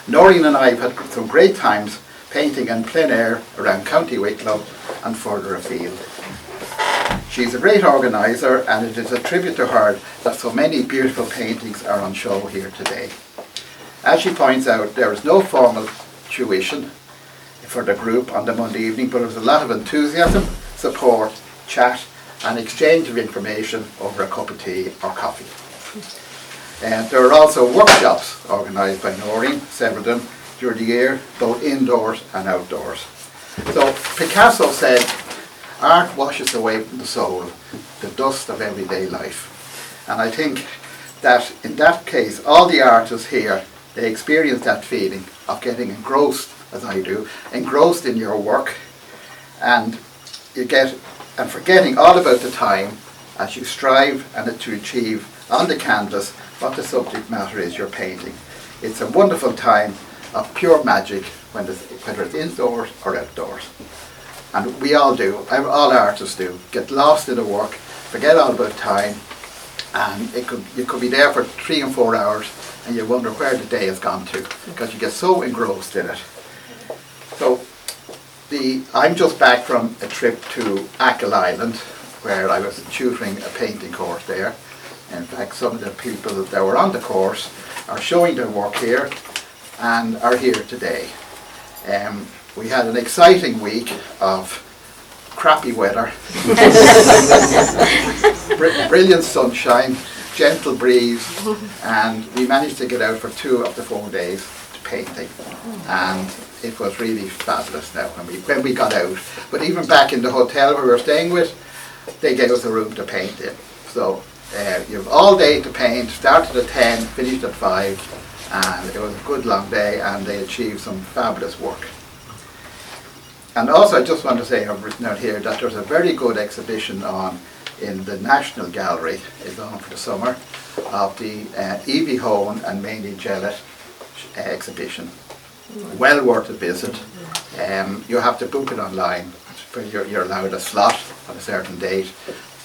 Noreen and I have had some great times painting in plein air around County Wicklow and further afield. She's a great organiser, and it is a tribute to her that so many beautiful paintings are on show here today. As she points out, there is no formal tuition for the group on the Monday evening, but there's a lot of enthusiasm, support, chat and exchange of information over a cup of tea or coffee. And there are also workshops organised by Noreen, several of them, during the year, both indoors and outdoors. So Picasso said, art washes away from the soul the dust of everyday life. And I think that in that case, all the artists here, they experience that feeling of getting engrossed, as I do, engrossed in your work, and forgetting all about the time as you strive and to achieve on the canvas what the subject matter is you're painting. It's a wonderful time of pure magic, whether it's indoors or outdoors. And we all do, all artists do, get lost in the work, forget all about time, and you could be there for 3 and 4 hours and you wonder where the day has gone to, because you get so engrossed in it. So I'm just back from a trip to Achill Island, where I was tutoring a painting course there. In fact, some of the people that were on the course are showing their work here and are here today. We had an exciting week of crappy weather, brilliant sunshine, gentle breeze, and we managed to get out for 2 of the 4 days painting, and it was really fabulous now when we got out. But even back in the hotel we were staying with, they gave us a room to paint in. So you have all day to paint, started at 10, finished at 5, and it was a good long day, and they achieved some fabulous work. And also I just want to say, I've written out here, that there's a very good exhibition on in the National Gallery, is on for the summer, of the Evie Hone and Mainly Gellett exhibition. Well worth a visit. You have to book it online, but you're allowed a slot on a certain date.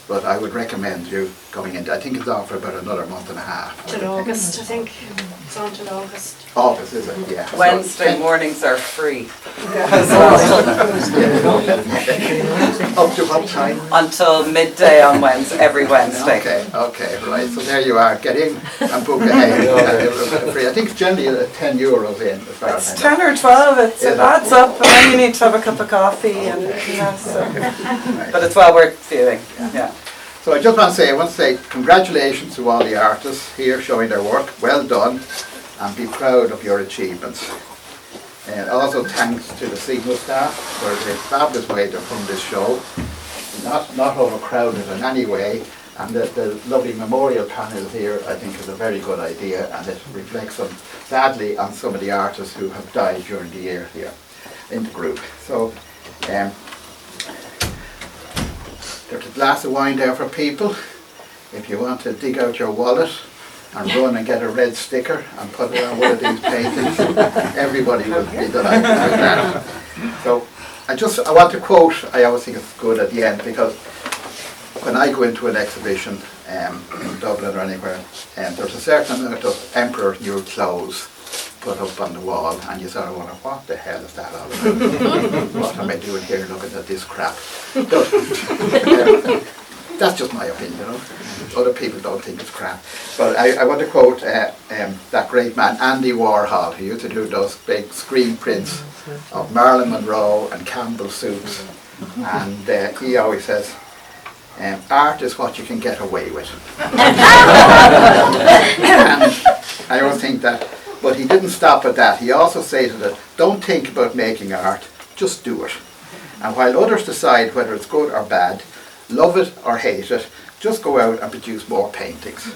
But I would recommend you going in. I think it's on for about another month and a half. Till August, I think. It's on till August. August, is it? Yeah. Wednesday mornings are free. Up to what time? Until midday on Wednesday, every Wednesday. Okay, right. So there you are. Get in and book ahead. Free. I think it's generally €10 in. As far as It's 10 or 12. It adds up, and then you need to have a cup of coffee, and but it's well worth viewing. Yeah. So I just want to say congratulations to all the artists here showing their work. Well done, and be proud of your achievements. And also thanks to the Signal staff for the fabulous way to run this show. Not overcrowded in any way, and the lovely memorial panel here I think is a very good idea, and it reflects sadly on some of the artists who have died during the year here in the group. So there's a glass of wine there for people. If you want to dig out your wallet and run and get a red sticker and put it on one of these paintings, everybody will be delighted with that. So I want to quote, I always think it's good at the end, because when I go into an exhibition in Dublin or anywhere, there's a certain amount of Emperor new clothes put up on the wall, and you sort of wonder, what the hell is that all about? What am I doing here looking at this crap? That's just my opinion, you know. Other people don't think it's crap. But I want to quote that great man, Andy Warhol, who used to do those big screen prints of Marilyn Monroe and Campbell soups. And he always says, art is what you can get away with. And I always think that, but he didn't stop at that. He also stated that, don't think about making art, just do it. And while others decide whether it's good or bad, love it or hate it, just go out and produce more paintings.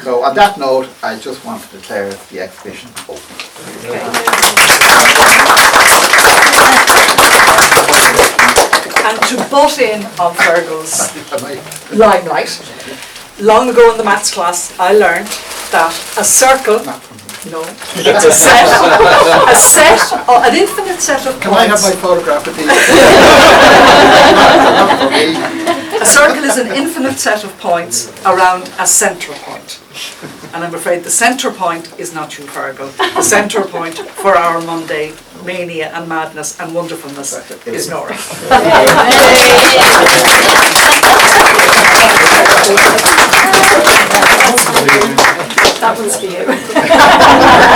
So on that note, I just want to declare the exhibition open. And to butt in on Fergal's limelight, long ago in the maths class I learned that a circle, no, it's an infinite set of points. Can I have my photograph of these? A circle is an infinite set of points around a central point. And I'm afraid the centre point is not you, Fergal. The centre point for our Monday mania and madness and wonderfulness is Nora. That one's for you.